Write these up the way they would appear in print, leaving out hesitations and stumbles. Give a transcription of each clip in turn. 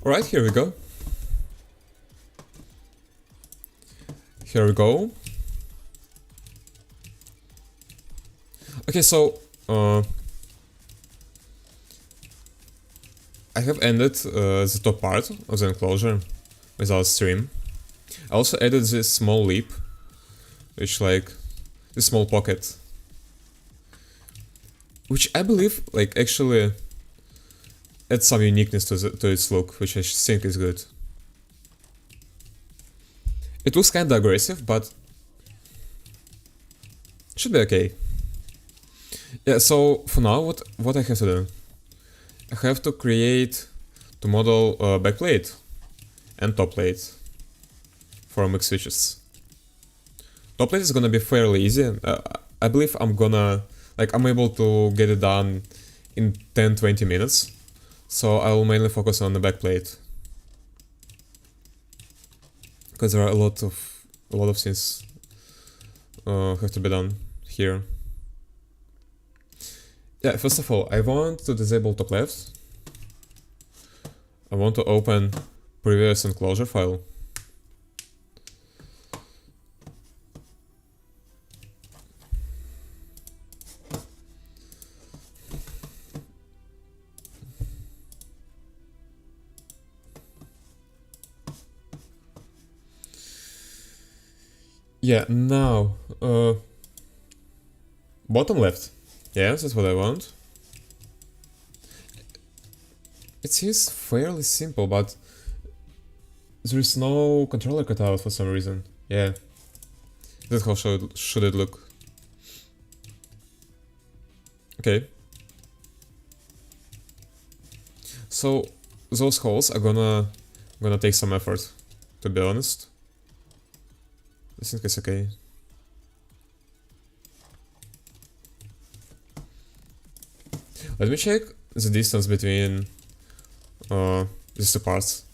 Alright, here we go. Here we go. Okay, so I have ended the top part of the enclosure without stream. I also added this small lip, which like this small pocket, which I believe like actually adds some uniqueness to its look, which I think is good. It looks kinda aggressive, but should be okay. Yeah, so for now, what I have to do? I have to model backplate and top plate for mix switches. Top plate is gonna be fairly easy. I believe I'm able to get it done in 10-20 minutes. So I will mainly focus on the backplate, because there are a lot of things have to be done here. Yeah, first of all, I want to disable top left. I want to open previous enclosure file. Yeah, now bottom left. Yeah, that's what I want. It seems fairly simple, but there is no controller cutout for some reason. Yeah, that's how should it look. Okay. So those holes are gonna take some effort, to be honest. I think it's okay. Let me check the distance between these two parts.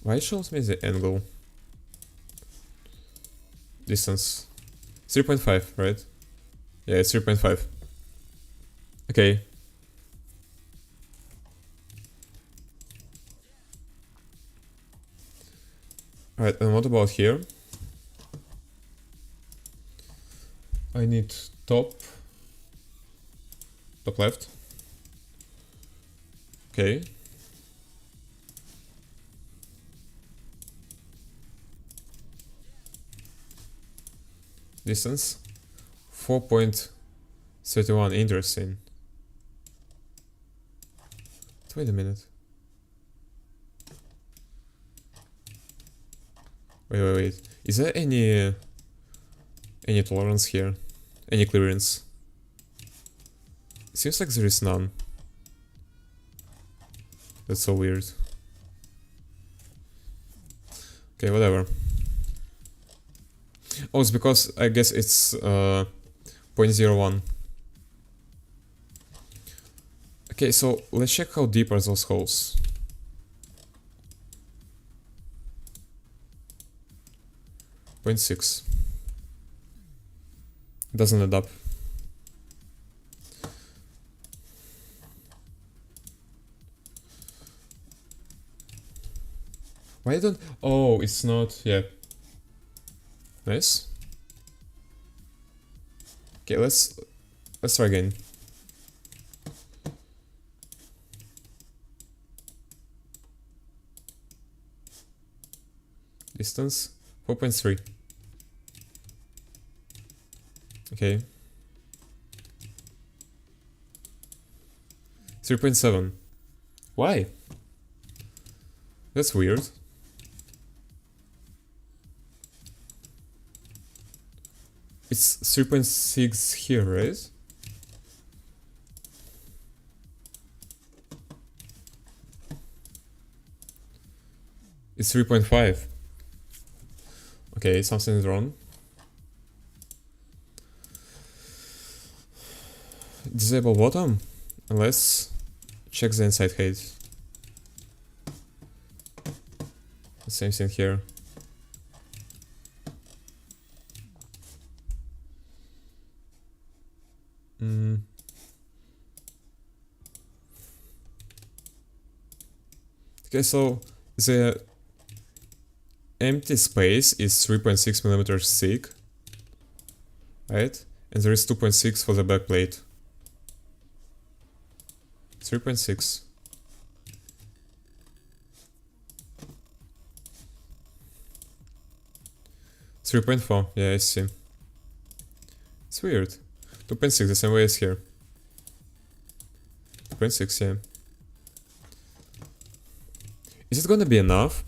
Why it shows me the angle? Distance. 3.5, right? Yeah, it's 3.5. Okay. Alright, and what about here? I need top left. Okay. Distance 4.31. Interesting. Wait a minute. Wait. Is there any tolerance here? Any clearance? Seems like there is none. That's so weird. Okay, whatever. Oh, it's because I guess it's 0.01. Okay, so let's check how deep are those holes. .6. Doesn't add up. Why don't... Oh, it's not... Yeah. Nice. Okay, let's try again. Distance 4.3. Okay. 3.7. Why? That's weird. It's 3.6 here, right? It's 3.5. Okay, something is wrong. Disable bottom, and let's check the inside height. The same thing here. Okay, so the empty space is 3.6 millimeters thick, right? And there is 2.6 for the backplate. 3.6. .4, yeah, I see. It's weird. 2.6, the same way as here. 2.6, yeah. Is it gonna be enough?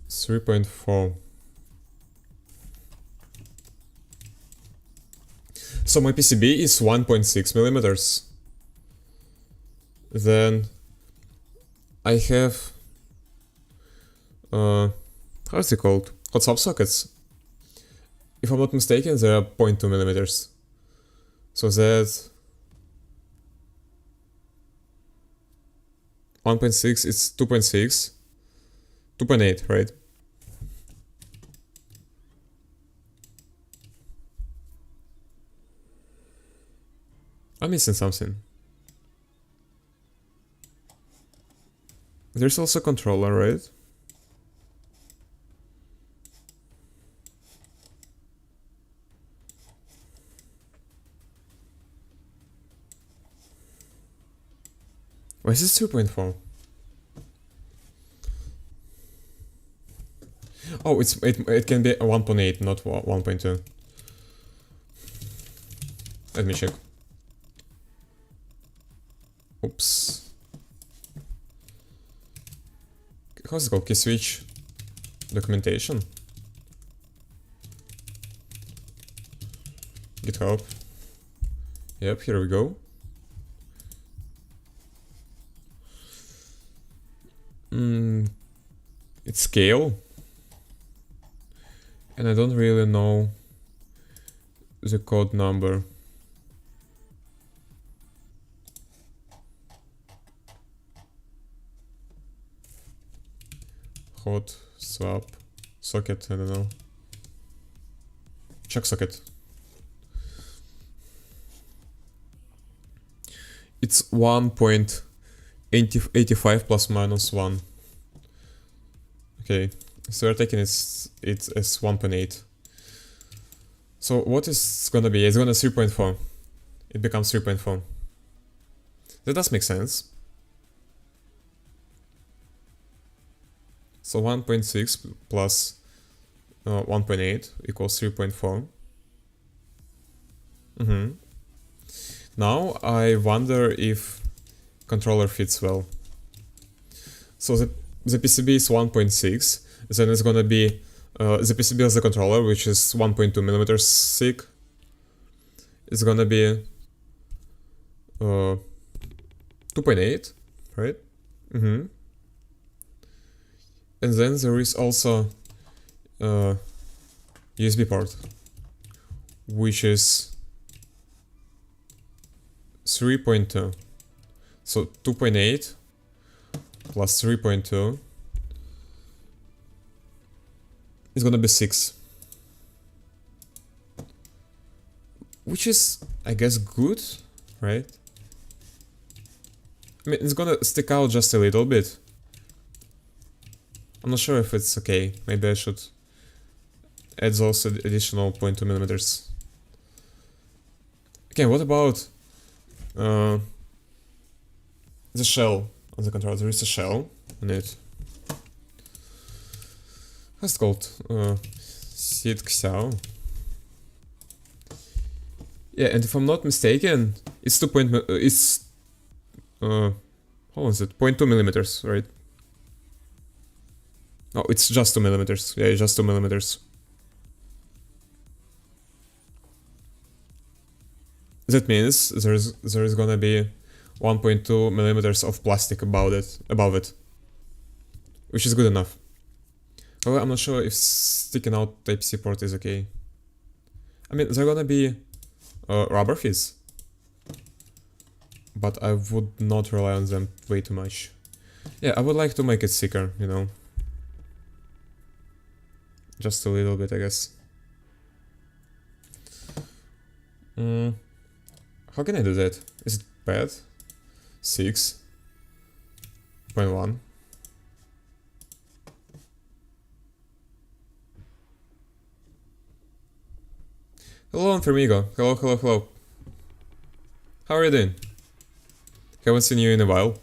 3.4. So my PCB is 1.6 millimeters. Then I have how's it called? Hot swap sockets. If I'm not mistaken, they are 0.2 millimeters. So that 1.6 is 2.6, 2.8, right? I'm missing something. There's also a controller, right? Why is this 2.4? Oh, it can be 1.8, not 1.2. Let me check. Oops. How's it called? Key switch documentation. GitHub. Yep, here we go. It's scale. And I don't really know the code number. Hot swap socket, I don't know. Check socket. It's 1.85 plus minus 1. Okay, so we're taking it as 1.8. So what is gonna be? It's gonna 3.4. It becomes 3.4. That does make sense. So 1.6 plus 1.8 equals 3.4. Now I wonder if controller fits well. So the PCB is 1.6, then it's gonna be the PCB of the controller, which is 1.2 millimeters thick. It's gonna be 2.8, right? And then there is also USB port, which is 3.2. So 2.8 plus 3.2 is gonna be 6. Which is, I guess, good, right? I mean, it's gonna stick out just a little bit. I'm not sure if it's okay. Maybe I should add those additional 0.2 millimeters. Okay, what about the shell on the controller? There is a shell on it. What's it called? Xiao. Yeah, and if I'm not mistaken, it's how is it? 0.2 millimeters, right? Oh, it's just 2 millimeters. Yeah, just 2 millimeters. That means there is gonna be 1.2 millimeters of plastic above it, which is good enough. However, I'm not sure if sticking out Type-C port is okay. I mean, they're gonna be rubber fits, but I would not rely on them way too much. Yeah, I would like to make it thicker, you know. Just a little bit, I guess. How can I do that? Is it bad? 6.1. Hello, Fermigo. Hello, hello, hello. How are you doing? Haven't seen you in a while.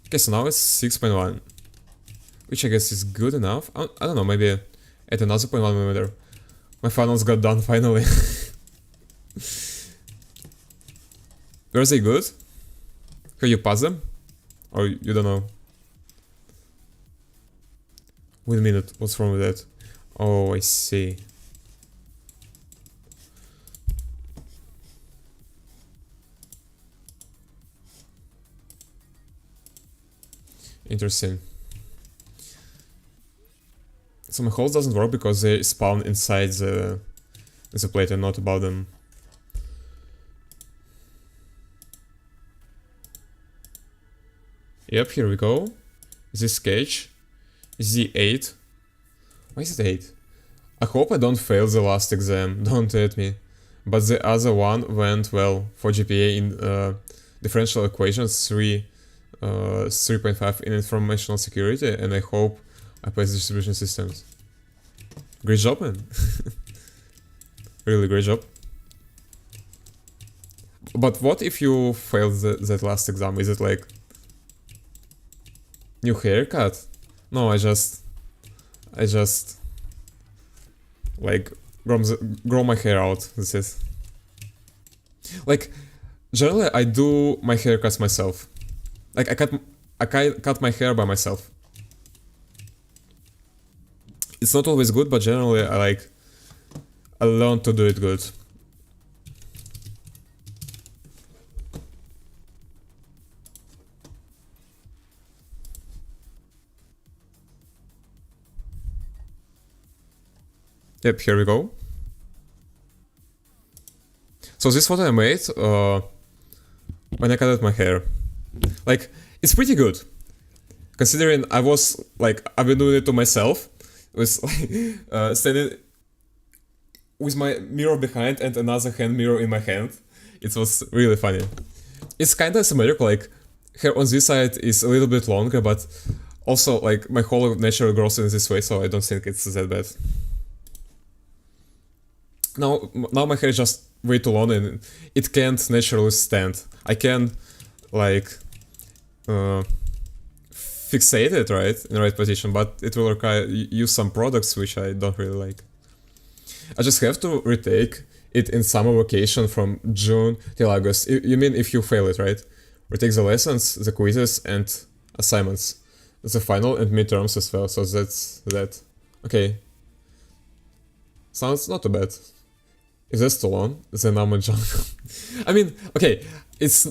Okay, so now it's 6.1, which I guess is good enough. I don't know, maybe at another 0.1mm. My funnels got done finally. Were they good? Can you pass them? Or you don't know? Wait a minute, what's wrong with that? Oh, I see. Interesting. So my holes doesn't work because they spawn inside the plate and not above them. Yep, here we go. Is this cage? Is the 8? Why is it 8? I hope I don't fail the last exam, don't hate me. But the other one went well for GPA in differential equations 3.5 in informational security, and I hope I pass distribution systems. Great job, man. Really great job. But what if you failed that last exam? Is it like new haircut? No, I just like grow my hair out. This is like generally I do my haircuts myself. Like I cut my hair by myself. It's not always good, but generally I learned to do it good. Yep, here we go. So this is what I made when I cut my hair. Like, it's pretty good. Considering I've been doing it to myself. With standing with my mirror behind and another hand mirror in my hand. It was really funny. It's kinda symmetrical, like hair on this side is a little bit longer, but also like my whole naturally grows in this way, so I don't think it's that bad. Now my hair is just way too long and it can't naturally stand. I can like fixate it right in the right position, but it will require use some products which I don't really like. I just have to retake it in summer vacation from June till August. You mean if you fail it, right? Retake the lessons, the quizzes, and assignments. The final and midterms as well, so that's that. Okay. Sounds not too bad. If that's too long, then I'm a junk. I mean, okay, it's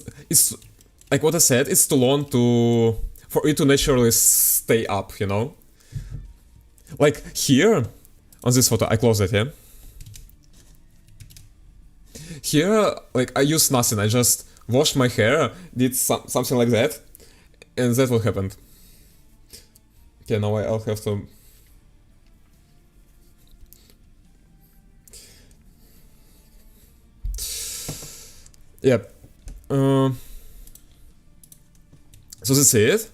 like what I said, it's too long for it to naturally stay up, you know? Like here, on this photo, I close it, yeah? Here, like I used nothing, I just washed my hair, did something like that, and that's what happened. Okay, now I'll have to... Yep. So that's it.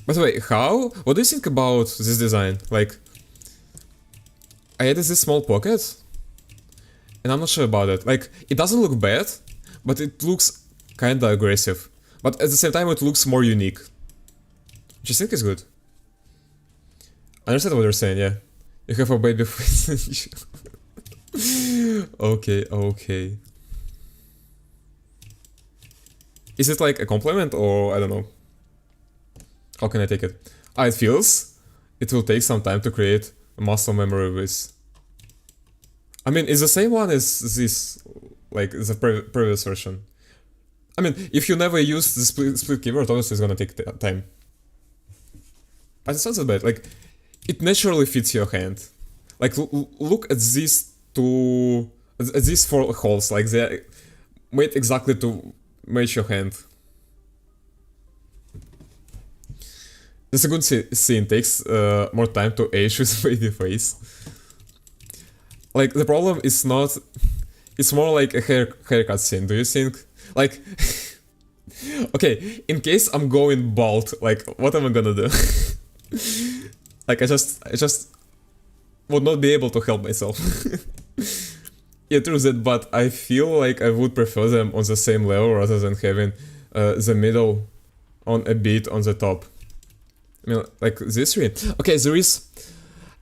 By the way, what do you think about this design? Like, I added this small pocket, and I'm not sure about it. Like, it doesn't look bad, but it looks kinda aggressive. But at the same time, it looks more unique. Which I think is good. I understand what you're saying, yeah. You have a baby face. Okay. Is it like a compliment or I don't know? How can I take it? It feels. It will take some time to create a muscle memory with. I mean, it's the same one as this, like the previous version. I mean, if you never use the split keyboard, obviously it's gonna take time. But it's not that bad. Like, it naturally fits your hand. Like, look at these at these 4 holes. Like, they're made exactly to match your hand. It's a good scene, takes more time to age with baby face. Like, the problem is not... It's more like a haircut scene, do you think? Like... okay, in case I'm going bald, like, what am I gonna do? Like, I just would not be able to help myself. Yeah, true that, but I feel like I would prefer them on the same level rather than having the middle on a bit on the top. I mean, like this three. Okay,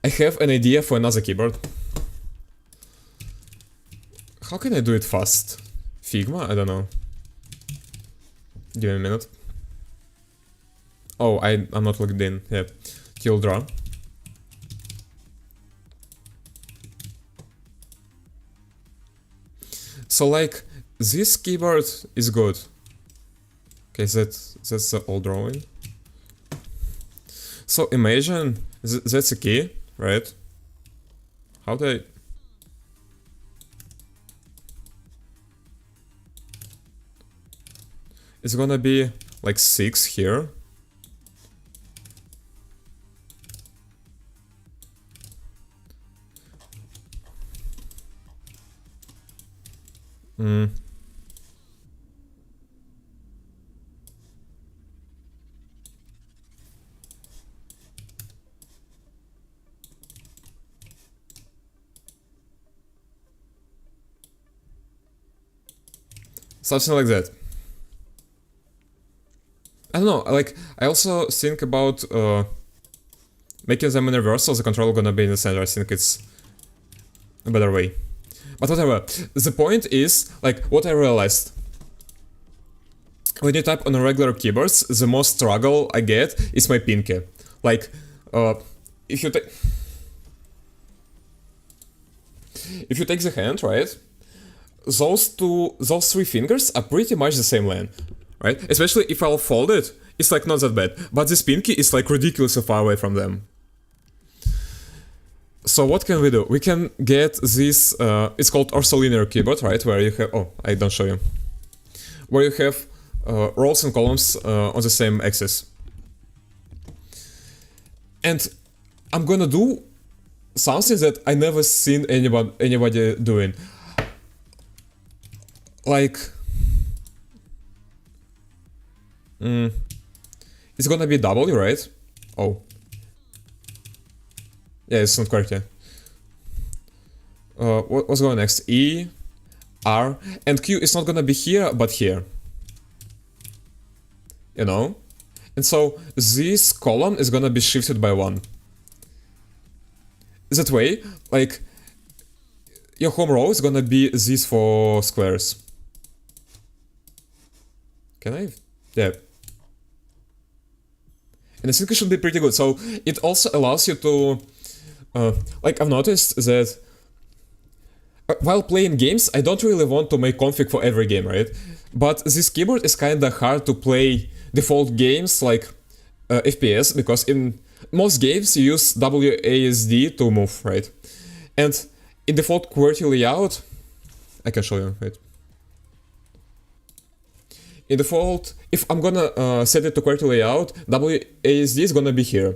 I have an idea for another keyboard. How can I do it fast? Figma? I don't know. Give me a minute. Oh, I'm not logged in. Yeah. Till draw. So like, this keyboard is good. Okay, that's the old drawing. So imagine that's a key, right? How do I... It's gonna be like 6 here. Something like that. I don't know, like, I also think about making them in reverse, so the controller gonna be in the center. I think it's a better way. But whatever. The point is, like, what I realized. When you type on a regular keyboards, the most struggle I get is my pinky. Like, if you take the hand, right? Those 3 fingers are pretty much the same length, right? Especially if I'll fold it, it's like not that bad. But this pinky is like ridiculously far away from them. So what can we do? We can get this, it's called ortholinear keyboard, right? Where you have, oh, I don't show you. Where you have rows and columns on the same axis. And I'm gonna do something that I never seen anybody doing. Like, it's gonna be W, right? Oh. Yeah, it's not correct, yeah. What's going next? E, R, and Q is not gonna be here, but here. You know? And so, this column is gonna be shifted by 1. That way, like, your home row is gonna be these 4 squares. Can I? Yeah. And I think it should be pretty good. So, it also allows you to... like, I've noticed that while playing games, I don't really want to make config for every game, right? But this keyboard is kinda hard to play default games like FPS, because in most games you use WASD to move, right? And in default QWERTY layout, I can show you, right? In default, if I'm gonna set it to QWERTY layout, WASD is gonna be here,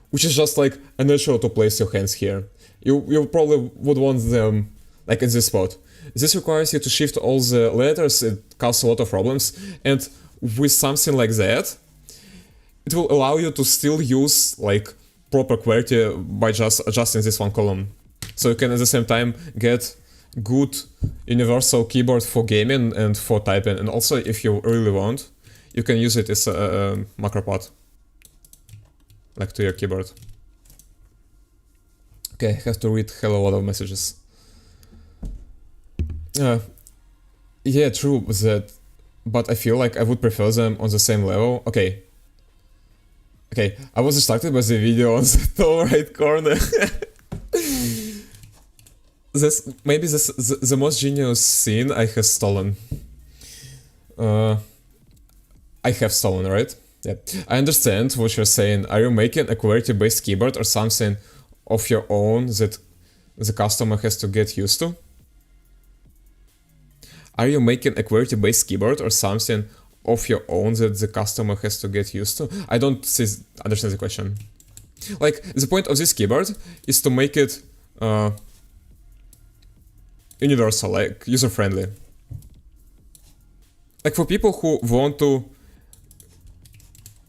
which is just like unnatural to place your hands here. You probably would want them like in this spot. This requires you to shift all the letters, it causes a lot of problems, and with something like that, it will allow you to still use like proper QWERTY by just adjusting this one column. So you can at the same time get good universal keyboard for gaming and for typing, and also if you really want, you can use it as a macropod, like to your keyboard. Okay, I have to read hell a lot of messages. Yeah, true, that, but I feel like I would prefer them on the same level. Okay, I was distracted by the video on the top right corner. Maybe this the most genius scene I have stolen. I have stolen, right? Yeah. I understand what you're saying. Are you making a QWERTY-based keyboard or something of your own that the customer has to get used to? Are you making a QWERTY-based keyboard or something of your own that the customer has to get used to? I don't understand the question. Like, the point of this keyboard is to make it universal, like user-friendly. Like for people who want to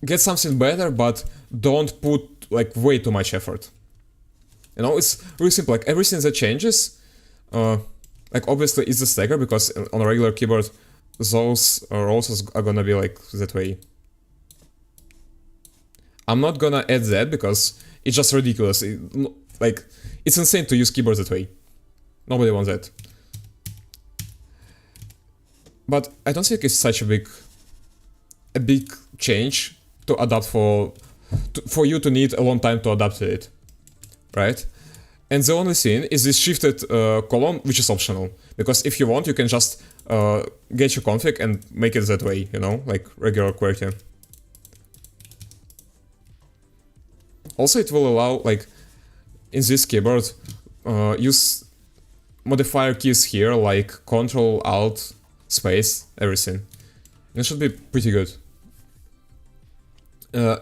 get something better but don't put like way too much effort. You know, it's really simple. Like everything that changes, like obviously it's the stagger because on a regular keyboard those rows are gonna be like that way. I'm not gonna add that because it's just ridiculous. Like it's insane to use keyboards that way. Nobody wants that. But I don't think it's such a big change to adapt for you to need a long time to adapt to it, right? And the only thing is this shifted column, which is optional, because if you want, you can just get your config and make it that way, you know, like regular QWERTY. Also, it will allow, like, in this keyboard, use modifier keys here, like Control, Alt, Space, everything. And it should be pretty good.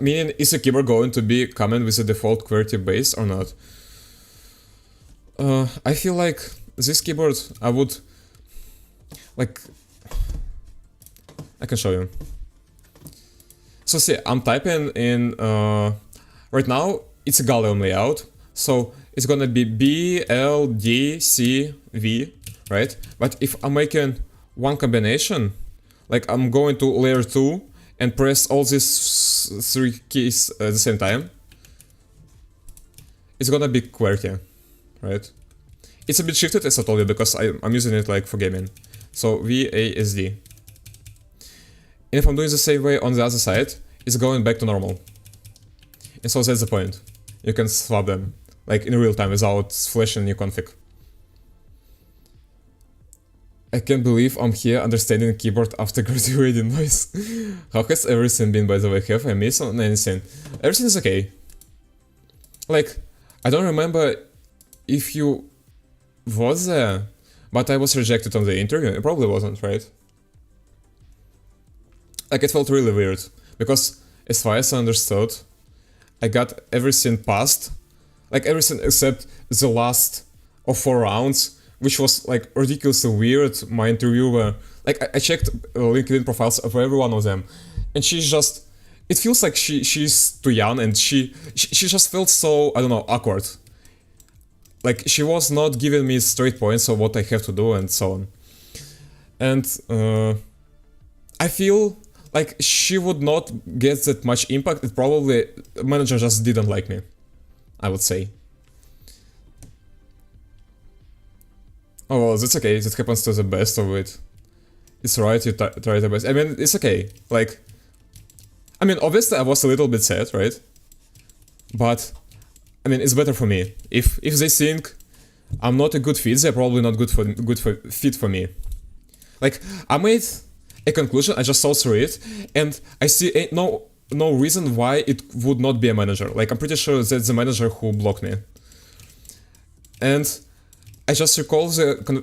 Meaning, is the keyboard going to be coming with the default QWERTY base or not? I feel like this keyboard, I would, like, I can show you. So see, I'm typing in, right now, it's a Gallium layout, so it's gonna be B, L, D, C, V, right? But if I'm making one combination, like I'm going to layer 2 and press all these 3 keys at the same time, it's gonna be QWERTY, right? It's a bit shifted, as I told you, because I'm using it like for gaming. So VASD. And if I'm doing the same way on the other side, it's going back to normal. And so that's the point. You can swap them, like in real time, without flashing new config. I can't believe I'm here understanding keyboard after graduating noise. How has everything been, by the way? Have I missed on anything? Everything is okay. Like, I don't remember if you was there, but I was rejected on the interview. It probably wasn't, right? Like, it felt really weird, because as far as I understood, I got everything passed, like everything except the last of 4 rounds, which was like ridiculously weird. My interviewer, like I checked LinkedIn profiles of every one of them, and she's just, it feels like she's too young, and she just felt so, I don't know, awkward. Like she was not giving me straight points of what I have to do and so on. And I feel like she would not get that much impact. It probably, manager just didn't like me, I would say. Oh well, that's okay, that happens to the best of it. It's right, you try the best. I mean, it's okay. Like, I mean, obviously I was a little bit sad, right? But, I mean, it's better for me. If they think I'm not a good fit, they're probably not good fit for me. Like, I made a conclusion, I just saw through it, and I see no reason why it would not be a manager. Like, I'm pretty sure that's the manager who blocked me. And I just recall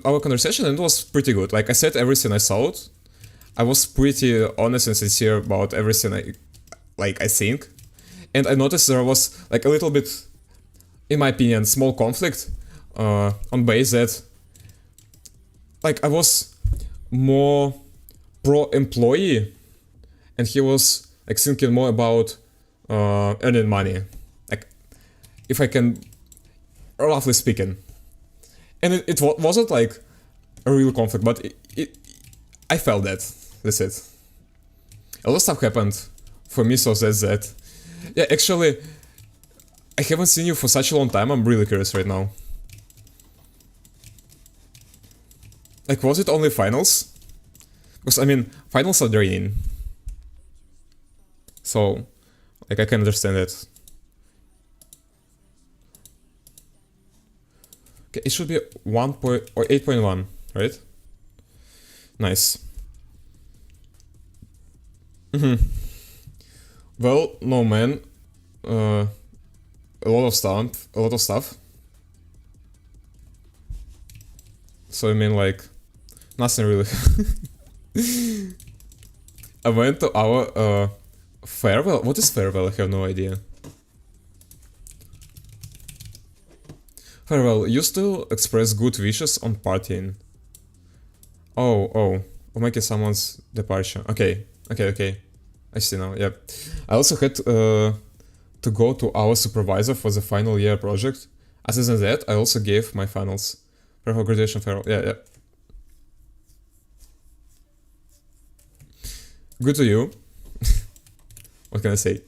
our conversation, and it was pretty good. Like, I said everything I thought. I was pretty honest and sincere about everything I think. And I noticed there was, like, a little bit, in my opinion, small conflict on base that, like, I was more pro-employee, and he was, like, thinking more about earning money. Like, if I can, roughly speaking. And it wasn't, like, a real conflict, but I felt that. That's it. A lot of stuff happened for me, so that's that. Yeah, actually, I haven't seen you for such a long time, I'm really curious right now. Like, was it only finals? Because, I mean, finals are draining. So, like, I can understand it. Okay, it should be 8.1, right? Nice. Well, no man. A lot of stuff. So I mean, like, nothing really. I went to our farewell. What is farewell? I have no idea. Farewell. You still express good wishes on partying. Oh. We're making someone's departure. Okay. I see now. Yep. I also had to go to our supervisor for the final year project. Other than that, I also gave my finals. For graduation farewell. Yeah. Good to you. What can I say?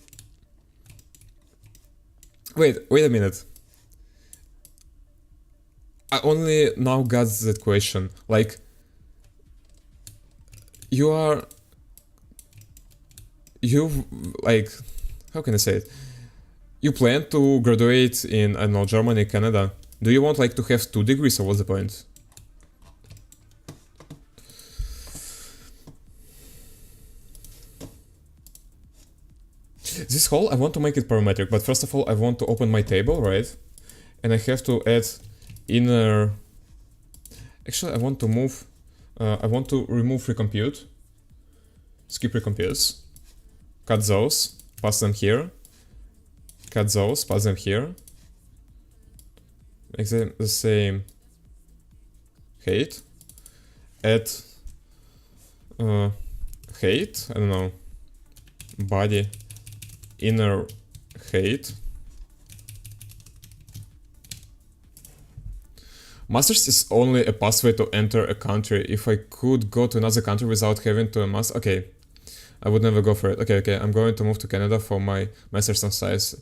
Wait a minute. I only now got that question. Like, like, how can I say it? You plan to graduate in, I don't know, Germany, Canada. Do you want like to have 2 degrees or what's the point? This hole, I want to make it parametric, but first of all, I want to open my table, right? And I have to add inner... Actually, I want to move... I want to remove recompute. Skip recomputes. Cut those, pass them here. Cut those, pass them here. Make them the same height. Add height, I don't know. Body, inner height. Masters is only a pathway to enter a country. If I could go to another country without having to master, okay. I would never go for it. Okay, I'm going to move to Canada for my Masters of Science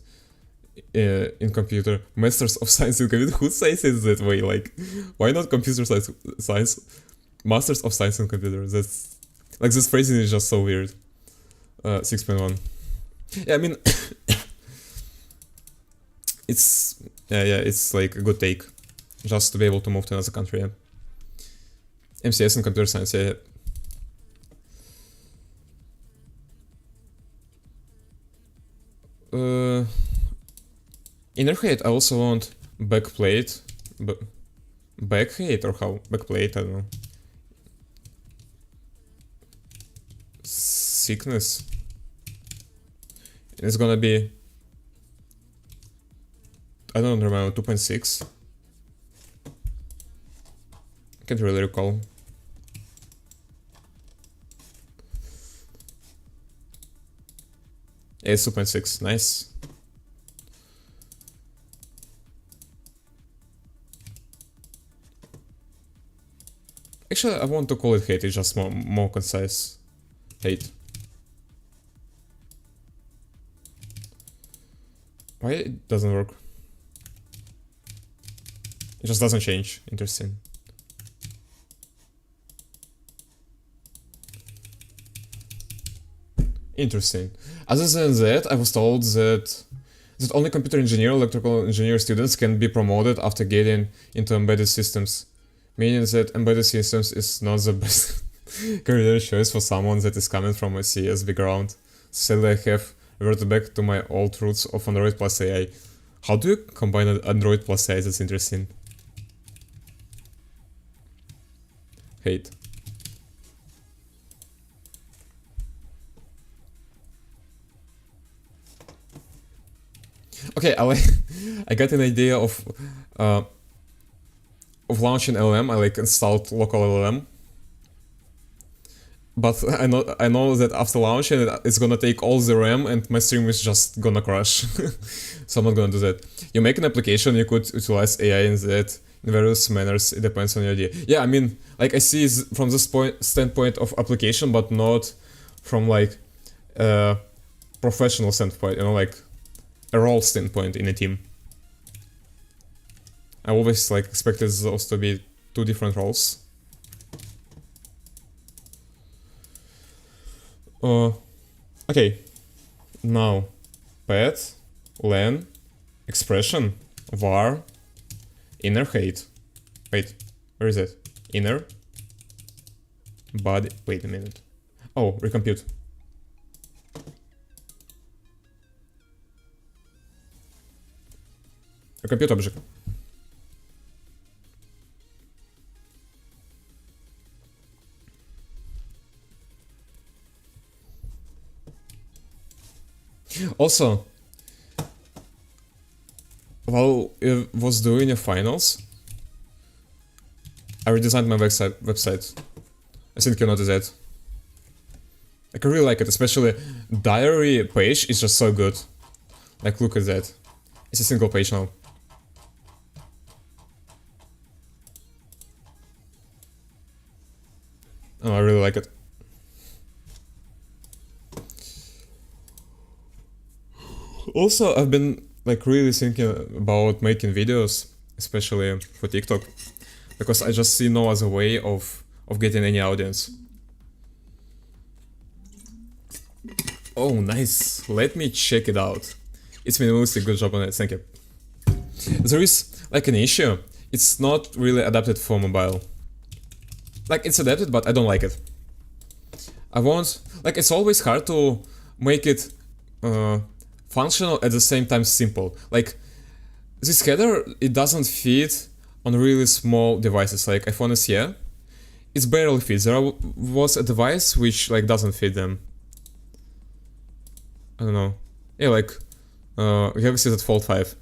in computer. Masters of Science in computer? Who says it that way? Like, why not computer science? Masters of Science in computer. That's... Like, this phrasing is just so weird. 6.1. Yeah, I mean... it's... Yeah, it's like a good take. Just to be able to move to another country, yeah. MCS in computer science, yeah. Inner height, I also want backplate. Back height or how? Backplate, I don't know. Thickness. It's gonna be... I don't remember, 2.6. I can't really recall. Yeah, it's 2.6, nice. Actually, I want to call it height, it's just more concise. Height. Why it doesn't work? It just doesn't change. Interesting. Interesting. Other than that, I was told that only computer engineer, electrical engineer students can be promoted after getting into embedded systems, meaning that embedded systems is not the best career choice for someone that is coming from a CS background. Sadly, I have reverted back to my old roots of Android plus AI. How do you combine Android plus AI? That's interesting. Hate. Okay, I got an idea of launching LLM. I like installed local LLM, but I know that after launching it, it's gonna take all the RAM and my stream is just gonna crash. So I'm not gonna do that. You make an application, you could utilize AI in that in various manners. It depends on your idea. Yeah, I mean, like I see from this standpoint of application, but not from like professional standpoint. You know, like a role standpoint in a team. I always like expected those to be 2 different roles. Okay. Now, path, len, expression, var, inner height. Wait, where is it? Inner, body. Wait a minute. Oh, recompute. Recompute object. Also, while I was doing a finals, I redesigned my website. I think you noticed that. Like, I really like it, especially diary page is just so good. Like, look at that. It's a single page now. Oh, I really like it. Also, I've been like really thinking about making videos, especially for TikTok, because I just see no other way of getting any audience. Oh, nice. Let me check it out. It's minimalistic, good job on it, thank you. There is like an issue. It's not really adapted for mobile. Like, it's adapted, but I don't like it. I want... Like, it's always hard to make it functional at the same time simple. Like, this header, it doesn't fit on really small devices like iPhone SE. It barely fits. There was a device which like doesn't fit them. I don't know. Yeah, like Galaxy Z Fold 5.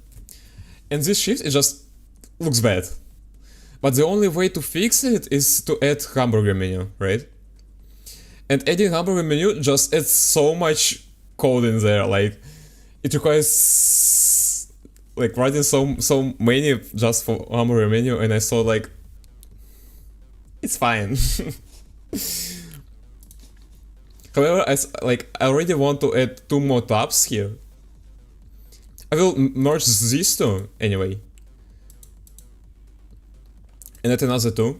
And this shift, it just looks bad. But the only way to fix it is to add hamburger menu, right? And adding hamburger menu just adds so much code in there. Like, it requires like writing so many just for hamburger menu, and I thought like it's fine. However, I already want to add 2 more tabs here. I will merge these two anyway. And add another 2.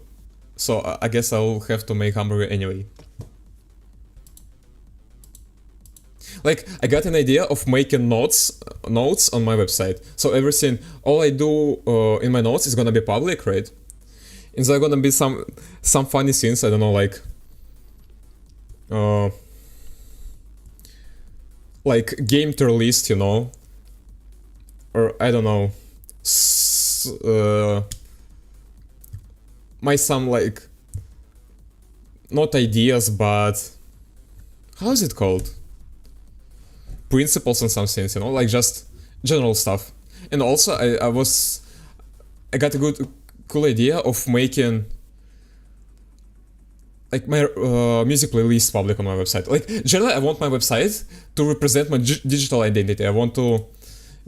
So I guess I'll have to make hamburger anyway. Like, I got an idea of making notes on my website. So everything, all I do in my notes is gonna be public, right? And there are gonna be some funny things, I don't know, like game tier list, you know, or I don't know, some like not ideas, but how is it called? Principles and some things, you know, like just general stuff. And also, I got a cool idea of making like my music playlist public on my website. Like, generally, I want my website to represent my digital identity. I want to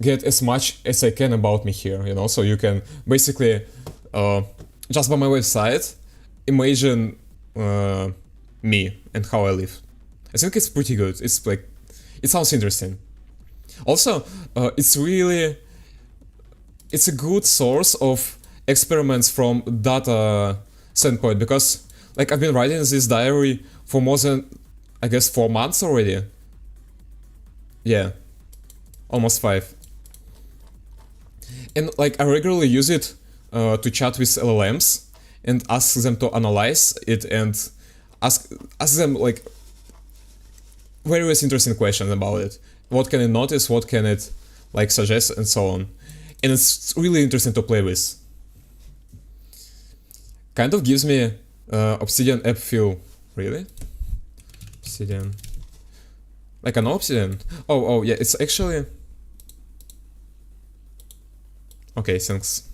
get as much as I can about me here, you know, so you can basically just by my website imagine me and how I live. I think it's pretty good. It's like, it sounds interesting. Also, it's a good source of experiments from data standpoint, because like I've been writing this diary for more than, I guess, 4 months already. Yeah, almost 5. And like I regularly use it to chat with LLMs and ask them to analyze it and ask them like various interesting questions about it. What can it notice? What can it like suggest, and so on. And it's really interesting to play with. Kind of gives me Obsidian app feel. Really? Obsidian. Like an Obsidian? Oh yeah, it's actually... Okay, thanks.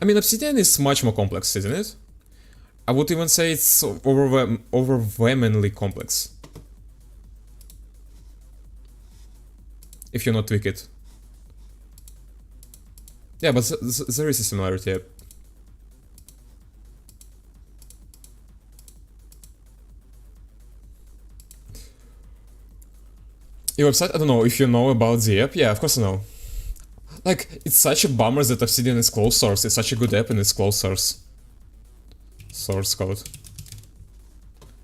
I mean, Obsidian is much more complex, isn't it? I would even say it's overwhelmingly complex. If you not tweak it. Yeah, but there is a similarity. Your website? I don't know if you know about the app. Yeah, of course I know. Like, it's such a bummer that Obsidian is closed source. It's such a good app and it's closed source. Source code.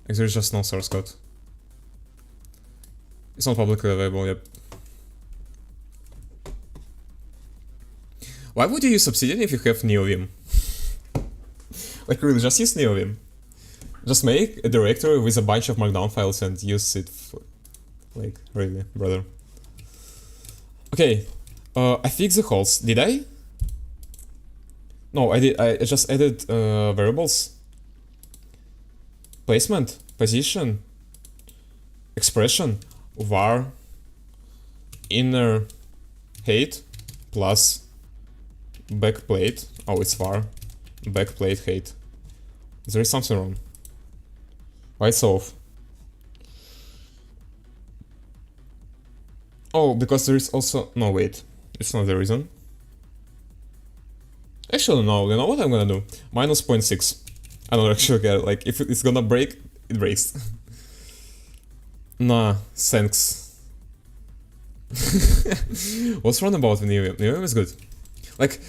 Like, there's just no source code. It's not publicly available yet. Why would you use Obsidian if you have NeoVim? Like, really, just use NeoVim. Just make a directory with a bunch of markdown files and use it for... Like, really, brother. Okay, I fixed the holes. Did I? No, I did. I just added variables. Placement, position, expression var inner height plus backplate. Oh, it's var backplate height. There is something wrong. Why it's off? Oh, because there is also... No, wait. It's not the reason. Actually, no. You know what I'm gonna do? Minus 0.6. I don't actually care. Like, if it's gonna break, it breaks. Nah, thanks. What's wrong about NeoVim? NeoVim is good. Like,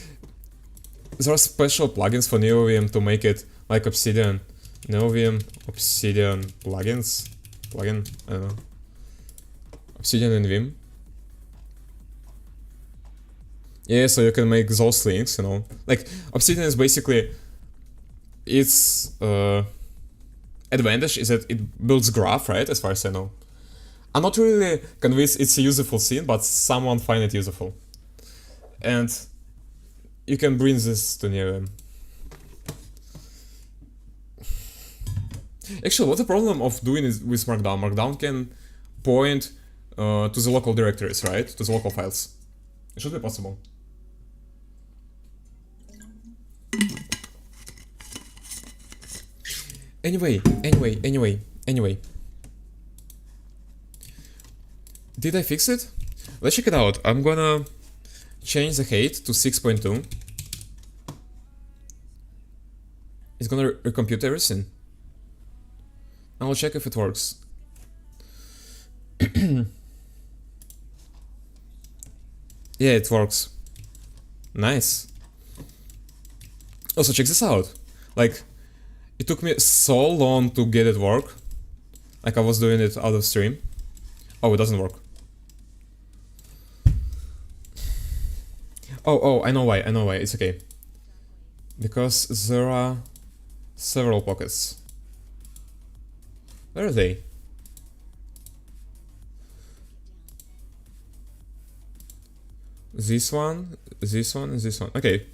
there are special plugins for NeoVim to make it like Obsidian. NeoVim, Obsidian plugins? Plugin? I don't know. Obsidian and Vim. Yeah, so you can make those links, you know. Like, Obsidian is basically... Its advantage is that it builds graph, right, as far as I know. I'm not really convinced it's a useful thing, but someone find it useful. And you can bring this to NeoVim. Actually, what's the problem of doing it with Markdown? Markdown can point to the local directories, right? To the local files. It should be possible. Anyway. Did I fix it? Let's check it out. I'm gonna change the height to 6.2. It's gonna recompute everything. And I'll check if it works. Yeah, it works. Nice. Also, check this out. Like, it took me so long to get it work. Like, I was doing it out of stream. Oh, it doesn't work. Oh, I know why, it's okay. Because there are several pockets. Where are they? This one, and this one. Okay.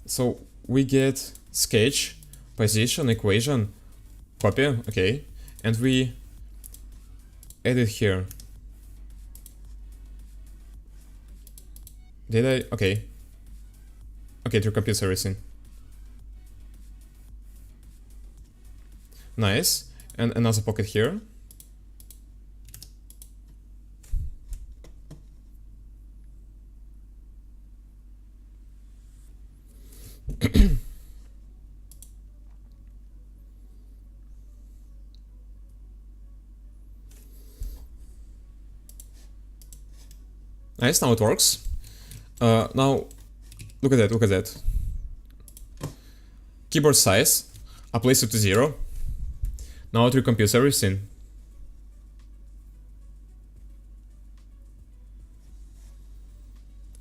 So we get sketch, position, equation, copy, okay. And we add it here. Did I? Okay. Okay, it recomputes everything. Nice. And another pocket here. Nice, now it works. Now, look at that. Keyboard size, I place it to 0. Now it recomputes everything.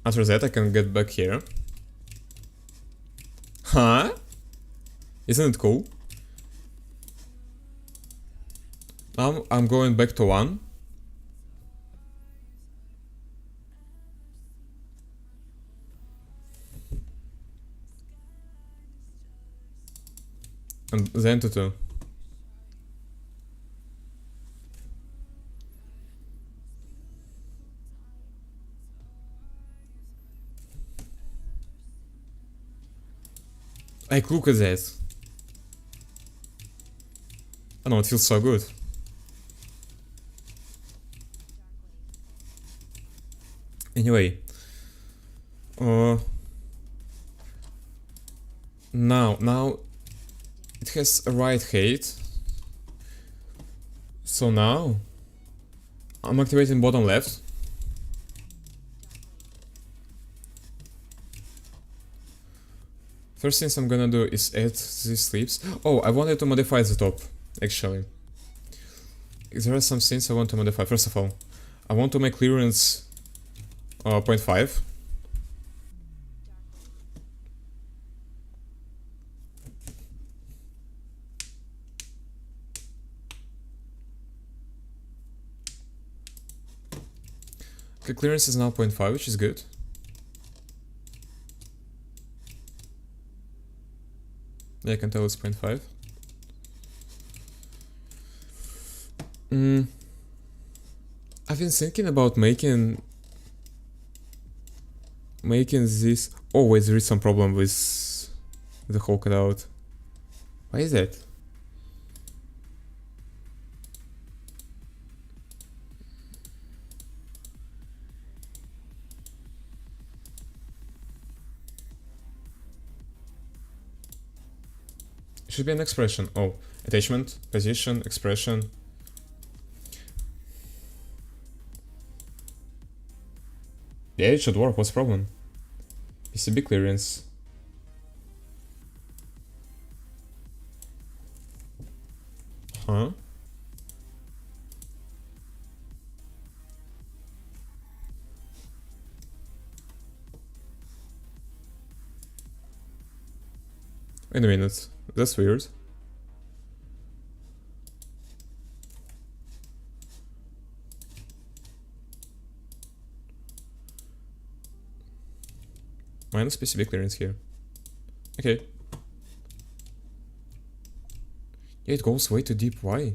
After that I can get back here. Huh? Isn't it cool? Now I'm going back to 1. And then to 2. Like, look at that. I know, it feels so good. Anyway. Now it has a right height. So now I'm activating bottom left. First things I'm gonna do is add these sleeves. Oh, I wanted to modify the top, actually. There are some things I want to modify. First of all, I want to make clearance 0.5. Okay, clearance is now 0.5, which is good. Yeah, I can tell it's 0.5. I've been thinking about making this. Oh wait, there is some problem with the whole cutout. Why is that? It should be an expression. Oh, attachment, position, expression. Yeah, it should work. What's the problem? PCB clearance. Huh? Wait a minute. That's weird. Minus PCB clearance here. Okay. Yeah, it goes way too deep. Why?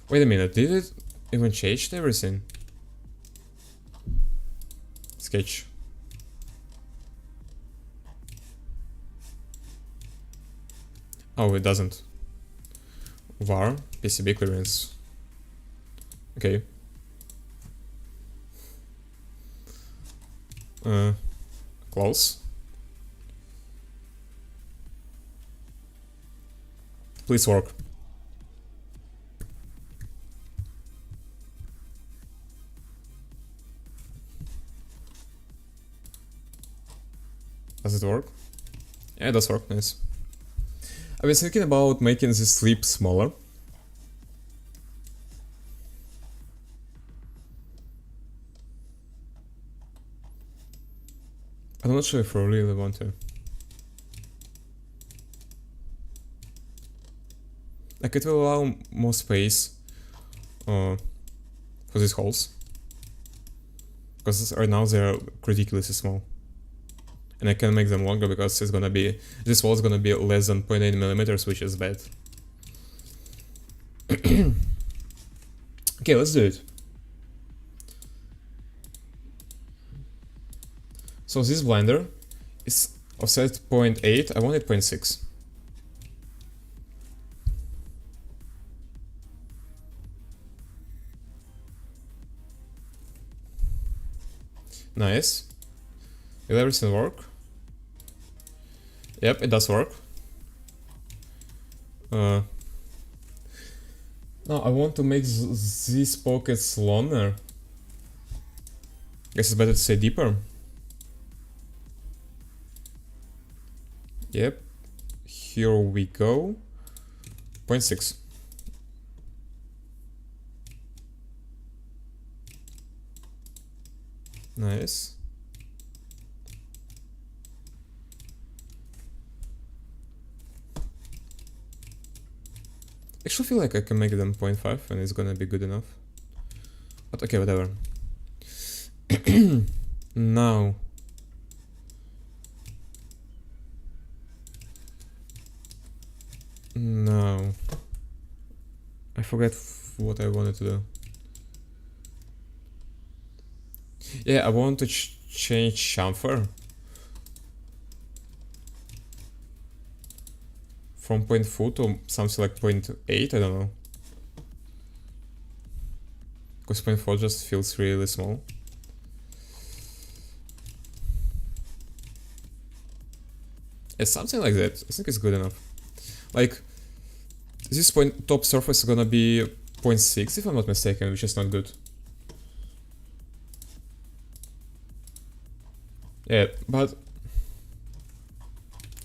Wait a minute. Did it even change everything? Sketch. Oh, it doesn't. var PCB clearance. Okay. Close. Please work. Does it work? Yeah, it does work, nice. I was thinking about making this sleep smaller. I'm not sure if I really want to. Like, it will allow more space for these holes. Because right now they're ridiculously small. And I can make them longer because it's gonna be, this wall is gonna be less than 0.8 millimeters, which is bad. Okay, let's do it. So this blender is offset 0.8, I want it 0.6. Nice. Will everything work? Yep, it does work. Now I want to make these pockets longer. Guess it's better to say deeper. Yep. Here we go. 0.6. Nice. I actually feel like I can make them 0.5 and it's gonna be good enough. But okay, whatever. Now. I forget what I wanted to do. Yeah, I want to change chamfer from 0.4 to something like 0.8, I don't know. Because 0.4 just feels really small. It's something like that. I think it's good enough. Like, this top surface is gonna be 0.6 if I'm not mistaken, which is not good. Yeah, but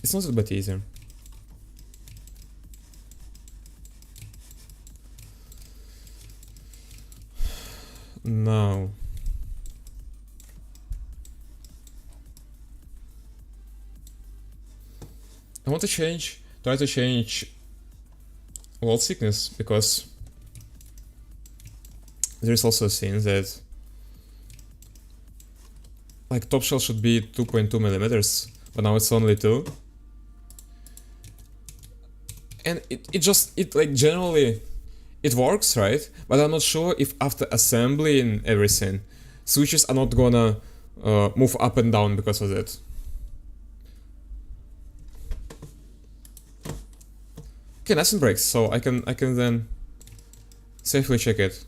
it's not a bit easier. Now, I want to try to change wall thickness, because there's also a thing that like top shell should be 2.2 millimeters, but now it's only 2. and it like generally it works, right? But I'm not sure if after assembling everything, switches are not gonna move up and down because of that. Okay, nothing breaks, so I can then safely check it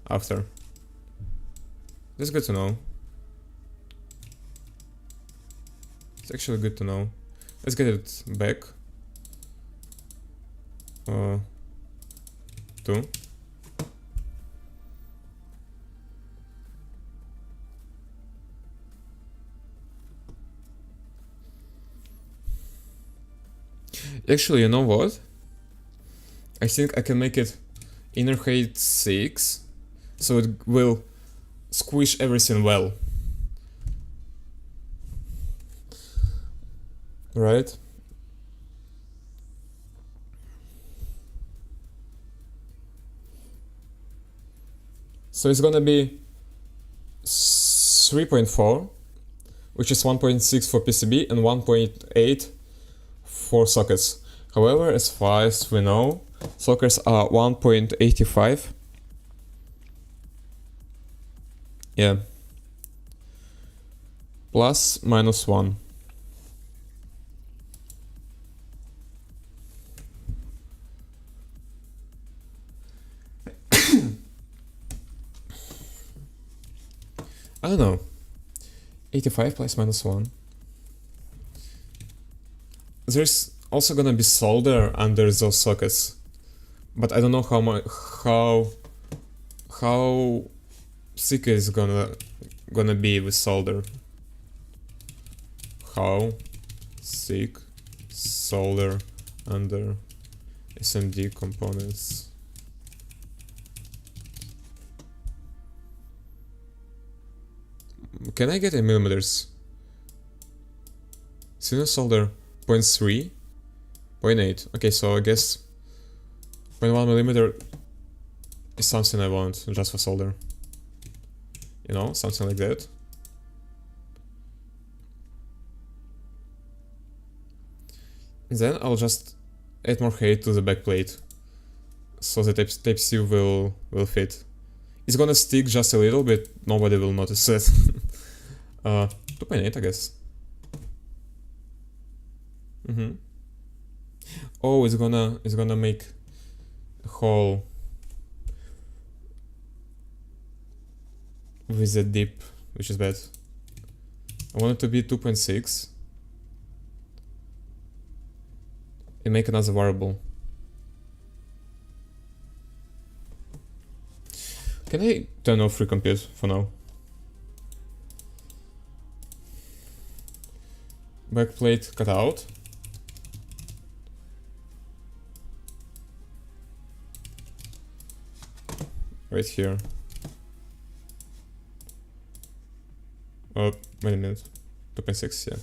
after. That's good to know. It's actually good to know. Let's get it back. 2. Actually, you know what? I think I can make it inner height 6, so it will squish everything well. Right? So it's gonna be 3.4, which is 1.6 for PCB and 1.8 for sockets. However, as far as we know, sockets are 1.85. Yeah. Plus minus 1. I don't know. 85 plus minus 1. There's also gonna be solder under those sockets, but I don't know how thick it's gonna be with solder. How thick solder under SMD components. Can I get in millimeters? Thinner solder 0.3, 0.8. Okay, so I guess 0.1 millimeter is something I want just for solder. You know, something like that. And then I'll just add more height to the backplate, so the Type-C will fit. It's gonna stick just a little bit, nobody will notice it. 2.8, I guess. Oh, it's gonna make a hole with a dip, which is bad. I want it to be 2.6 and make another variable. Can I turn off free compute for now? Backplate cut out. Right here. Oh, wait a minute. 2.6, yeah.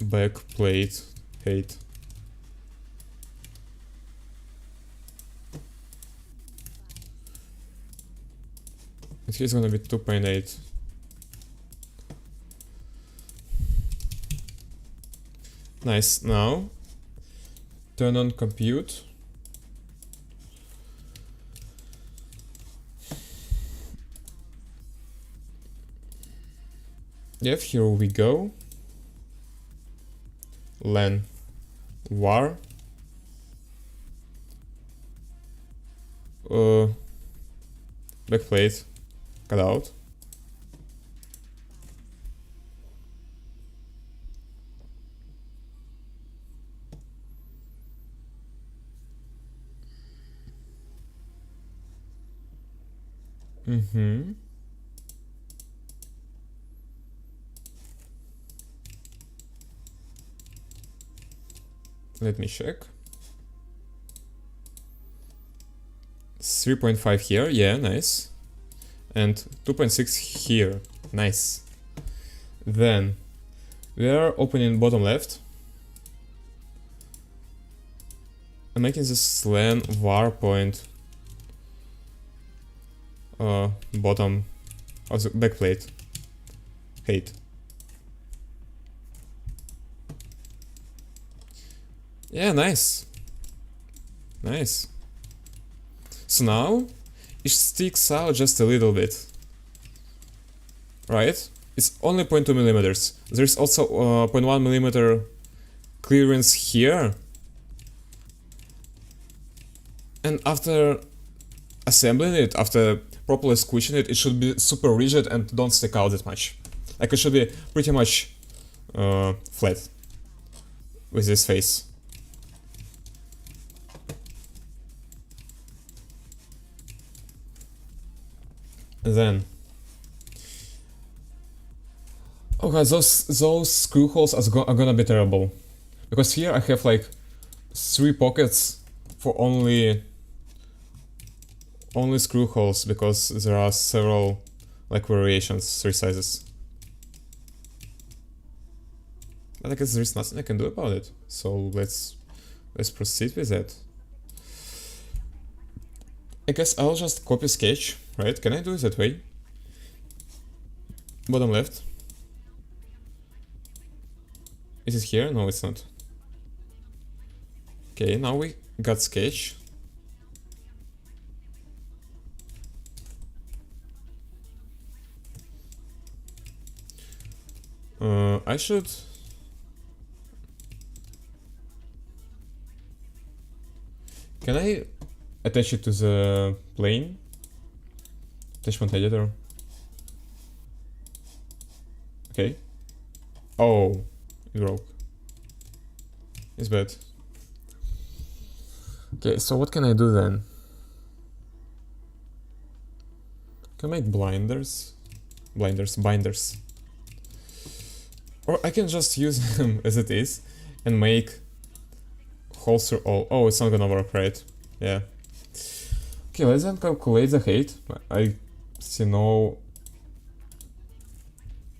Backplate height. And here's gonna be 2.8. Nice. Now turn on compute. Yep, here we go. Len var backplate cut out. Let me check. 3.5 here, yeah, nice. And 2.6 here, nice. Then we are opening bottom left. I'm making this len var point bottom of the backplate height. Yeah, nice. Nice. So now it sticks out just a little bit. Right? It's only 0.2 millimeters. There's also 0.1 millimeter clearance here. And after assembling it, after properly squishing it, it should be super rigid and don't stick out that much. Like it should be pretty much flat with this face. And then, okay, those screw holes are gonna be terrible, because here I have like 3 pockets for only screw holes, because there are several like variations, 3 sizes. But I guess there's nothing I can do about it. So let's proceed with that. I guess I'll just copy sketch, right? Can I do it that way? Bottom left. Is it here? No, it's not. Okay, now we got sketch. I should... Can I attach it to the plane? Attachment editor. Okay. Oh, it broke. It's bad. Okay, so what can I do then? Can I make binders. Or I can just use them as it is and make holes through all. Oh, it's not gonna work, right? Yeah. Okay, let's then calculate the height. I see no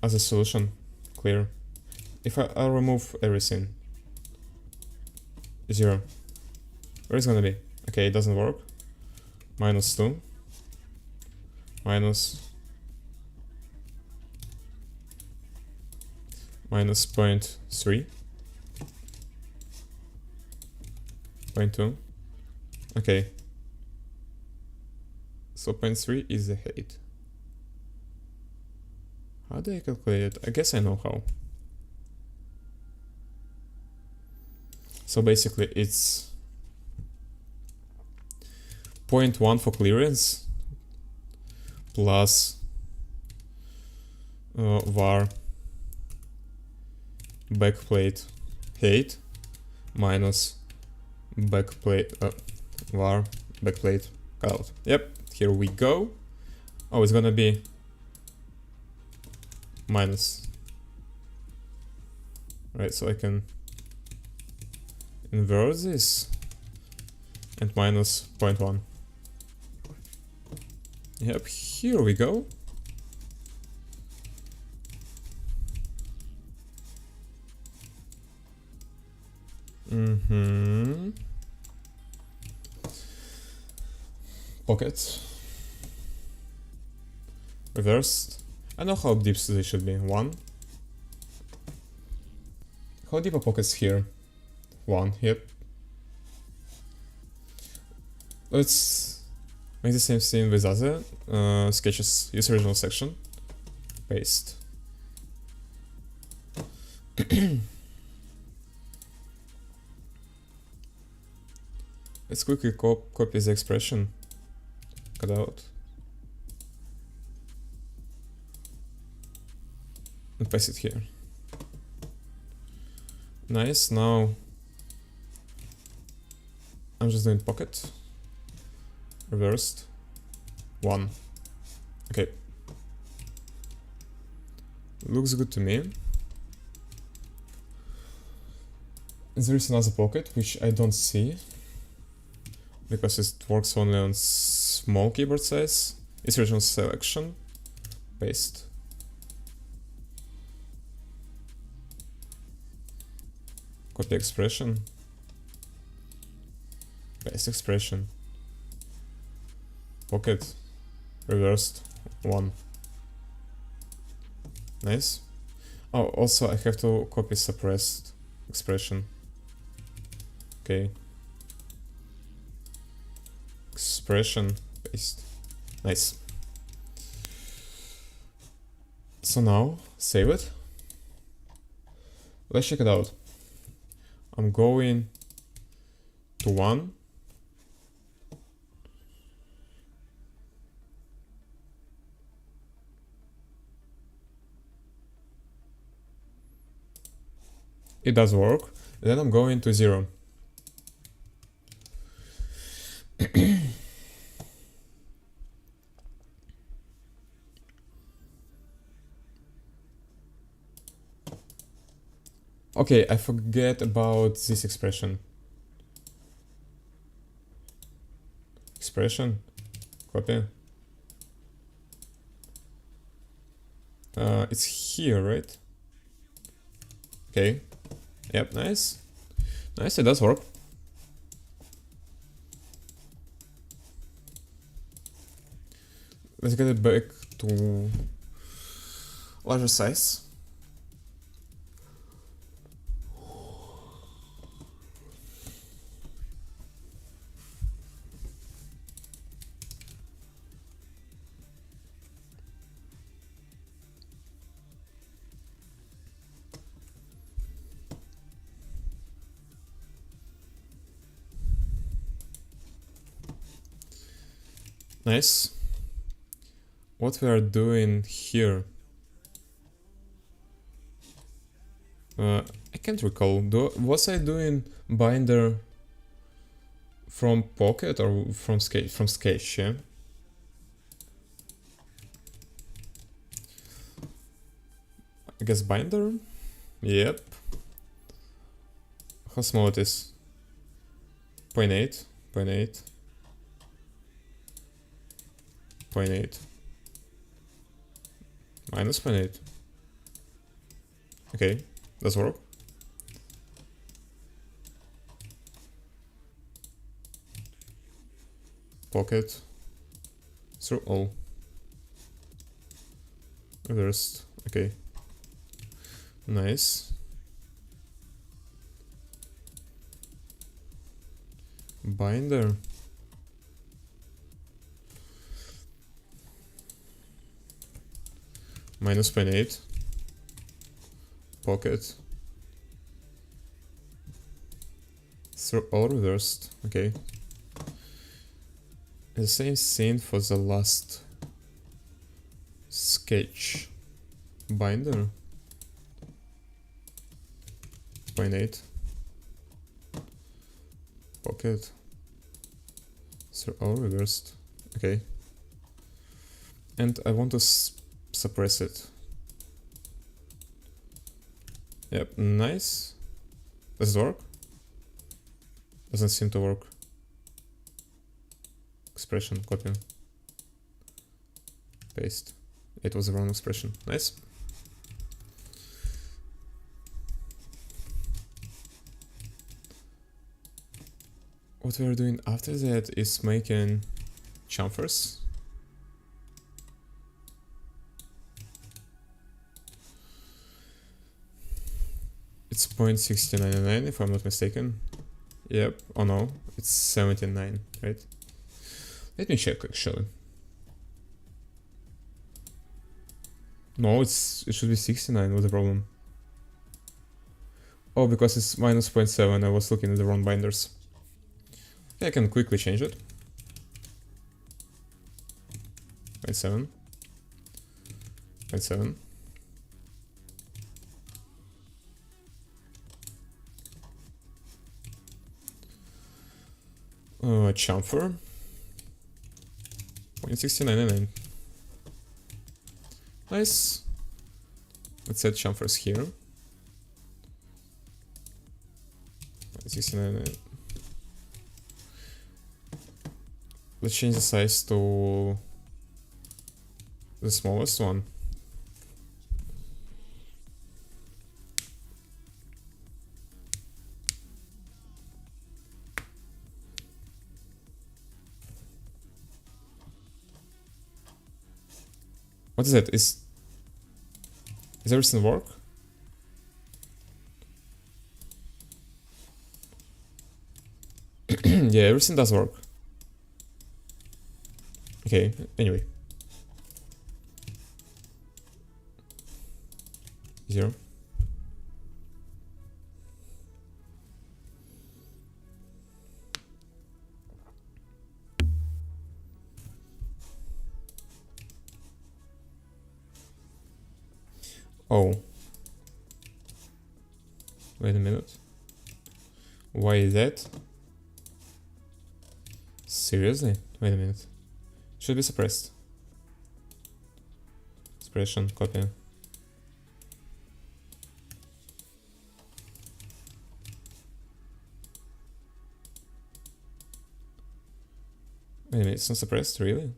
other solution. Clear. If I'll remove everything. 0. Where is it gonna be? Okay, it doesn't work. -2. Minus 0.3. 0.2. Okay. So 0.3 is the height. How do I calculate it? I guess I know how. So basically it's 0.1 for clearance plus var backplate height minus backplate var backplate cutout. Yep, here we go. Oh, it's gonna be minus. Right, so I can invert this and minus 0.1. Yep, here we go. Pockets. Reversed. I know how deep they should be. 1. How deep are pockets here? 1. Yep. Let's make the same thing with other sketches. Use original section. Paste. Let's quickly copy the expression. Cut out. And paste it here. Nice, now I'm just doing pocket. Reversed. 1. Okay. Looks good to me. There is another pocket which I don't see, because it works only on small keyboard size. It's original selection. Paste. Copy expression. Paste expression. Pocket. Reversed. 1. Nice. Oh, also I have to copy suppressed expression. Okay. Expression, paste. Nice. So now, save it. Let's check it out. I'm going to 1. It does work. And then I'm going to 0. Okay, I forget about this expression. Expression, copy. It's here, right? Okay. Yep, nice. Nice, it does work. Let's get it back to larger size. Nice. What we are doing here? I can't recall. Was I doing binder from Pocket or from Sketch? From Sketch, yeah. I guess binder. Yep. How small it is? 0.8. 0.8. 0.8. Minus 0.8. Okay, does work. Pocket through all. Reversed. Okay. Nice. Binder. Minus 0.8. Pocket. Through all reversed. Okay. The same scene for the last sketch. Binder. 0.8. Pocket. Through all reversed. Okay. And I want to suppress it. Yep, nice. Does it work? Doesn't seem to work. Expression, copy. Paste. It was the wrong expression. Nice. What we're doing after that is making chamfers. It's 0.1699 if I'm not mistaken. Yep, oh no, it's 79, right? Let me check actually. No, it should be 69, what's the problem? Oh, because it's minus 0.7, I was looking at the wrong binders. Okay, I can quickly change it. 0.7. 0.7. Chamfer 0.1699. Nice. Let's set chamfers here. 0.1699. Let's change the size to the smallest one. What is that? Is everything work? And yeah, everything does work. Okay, anyway. 0. Oh. Wait a minute. Why is that? Seriously? Wait a minute. Should be suppressed. Suppression, copy. Wait a minute, it's not suppressed, really?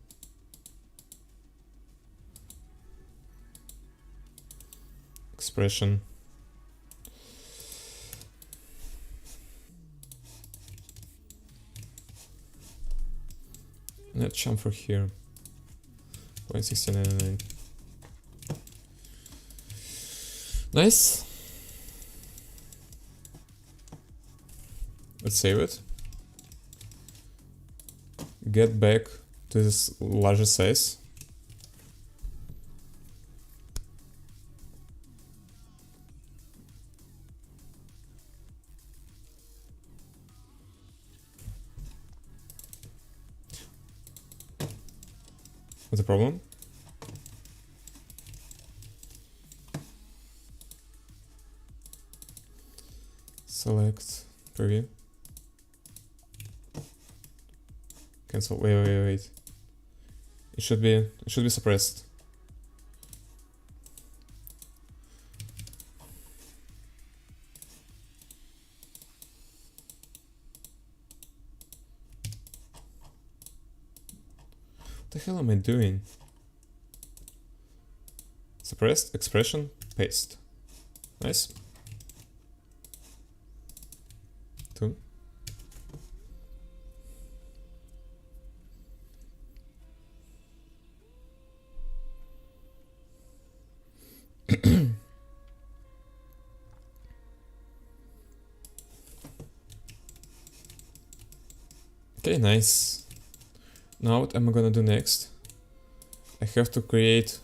Expression. Let's jump for here. 0.1699. Nice. Let's save it. Get back to this larger size. What's the problem? Select preview. Cancel. Wait. It should be suppressed. What the hell am I doing? Suppressed, expression, paste. Nice. 2. Okay, nice. Now what am I gonna do next? I have to create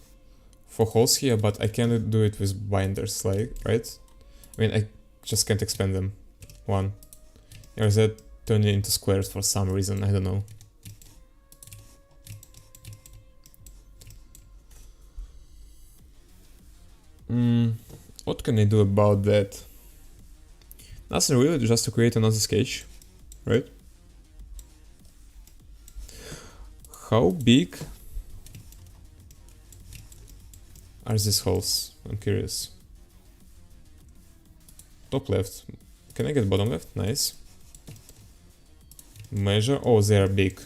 4 holes here, but I cannot do it with binders, like, right? I mean, I just can't expand them. 1. Or is that turning into squares for some reason? I don't know. What can I do about that? Nothing really, just to create another sketch, right? How big are these holes? I'm curious. Top left. Can I get bottom left? Nice. Measure. Oh, they are big.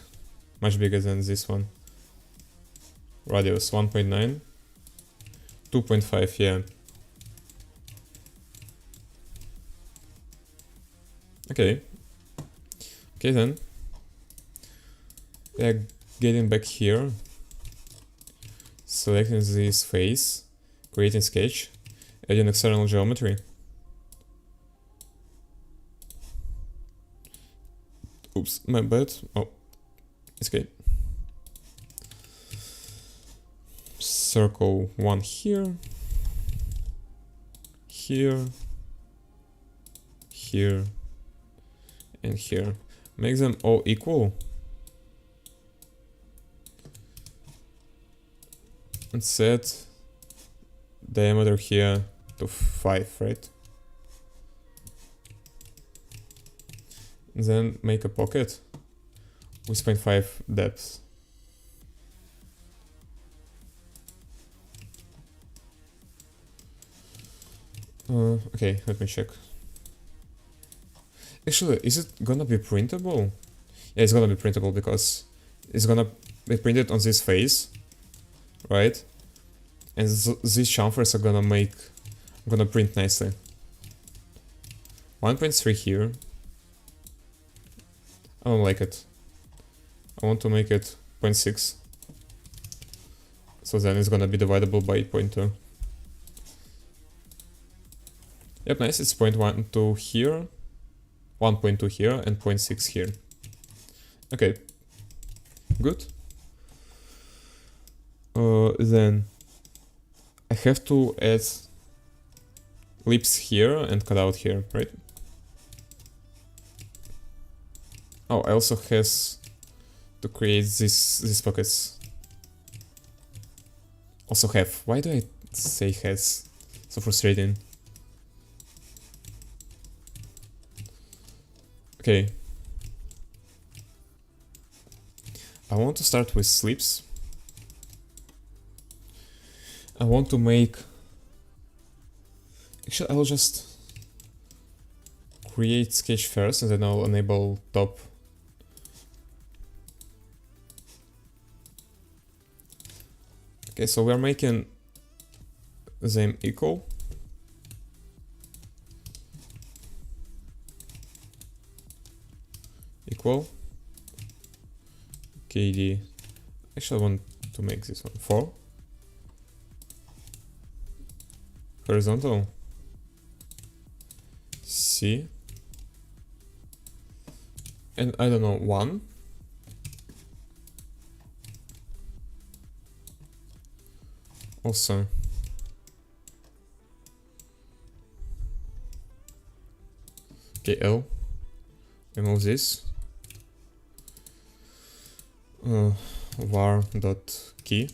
Much bigger than this one. Radius 1.9. 2.5, yeah. Okay. Okay then. Yeah, getting back here. Selecting this face. Creating sketch. Adding external geometry. Oops, my bad. Oh, it's okay. Circle 1 here. Here. Here. And here. Make them all equal. And set diameter here to 5, right? And then make a pocket with 0.5 depth. Okay, let me check. Actually, is it gonna be printable? Yeah, it's gonna be printable because it's gonna be printed on this face, right? And these chamfers are gonna print nicely. 1.3 here. I don't like it. I want to make it 0.6. So then it's gonna be dividable by 0.2. Yep, nice. It's 0.12 here, 1.2 here, and 0.6 here. Okay, good. Then I have to add lips here and cut out here, right? Oh, I also has to create these pockets. Also have. Why do I say has? So frustrating. Okay. I want to start with sleeps. I want to make... Actually, I'll just create sketch first and then I'll enable top. Okay, so we're making them equal. Equal. KD. Actually, I want to make this one 4. Horizontal. C. And I don't know, 1. Also. Okay, L. Remove this. var.key.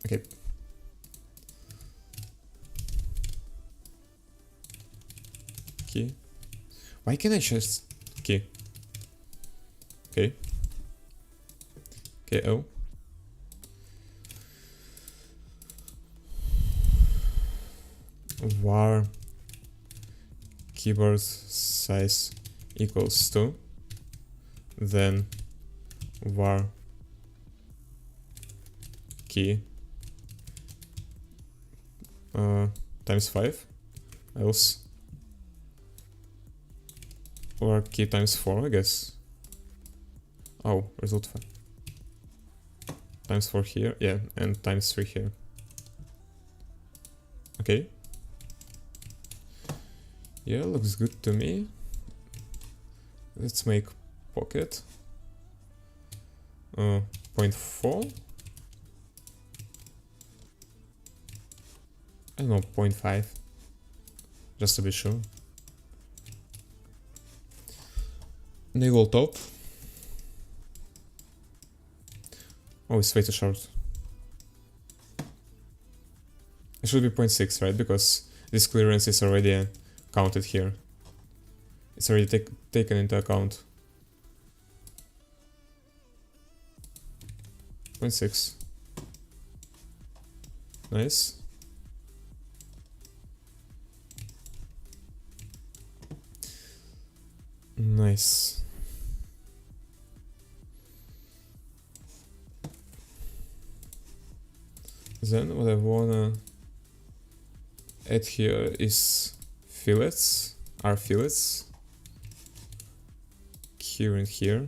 Okay. Key. Why can't I just key? Okay. KO. Var keyboard size equals to, then var key times 5, else var key times 4, I guess. Oh, result 5 times 4 here, yeah, and times 3 here. Okay. Yeah, looks good to me. Let's make pocket 0.4. I don't know, 0.5, just to be sure. Enable top. Oh, it's way too short. It should be 0.6, right? Because this clearance is already counted here. It's already taken into account. 0.6. Nice. Nice. Then what I wanna add here is fillets, are fillets. Here and here.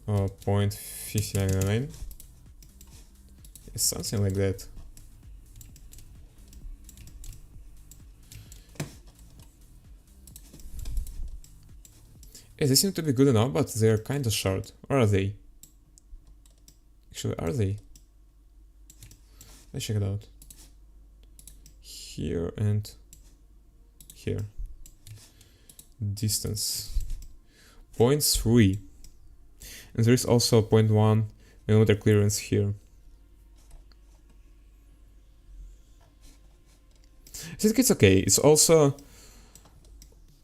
0.5999. Something like that. Yeah, they seem to be good enough, but they're kind of short. Or are they? Actually, are they? Let's check it out. Here and here. Distance 0.3. And there is also 0.1 millimeter clearance here. I think it's okay. It's also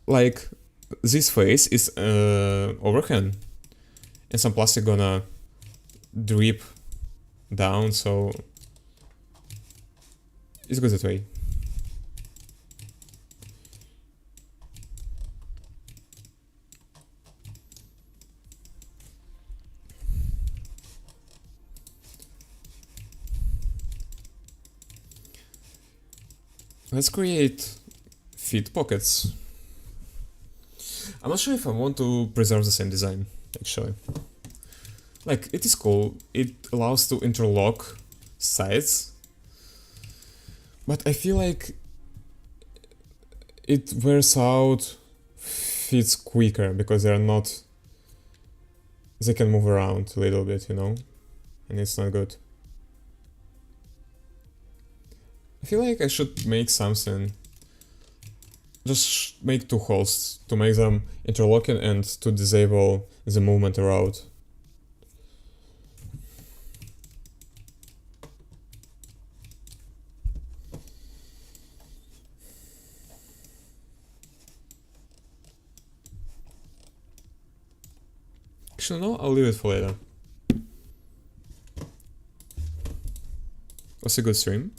like this face is overhand and some plastic gonna drip down, so it's good that way. Let's create feet pockets. I'm not sure if I want to preserve the same design, actually. Like, it is cool, it allows to interlock sides, but I feel like it wears out fits quicker because they're not, they can move around a little bit, you know, and it's not good. I feel like I should make something, just make two holes to make them interlocking and to disable the movement around. Actually, no, I'll leave it for later. Was a good stream.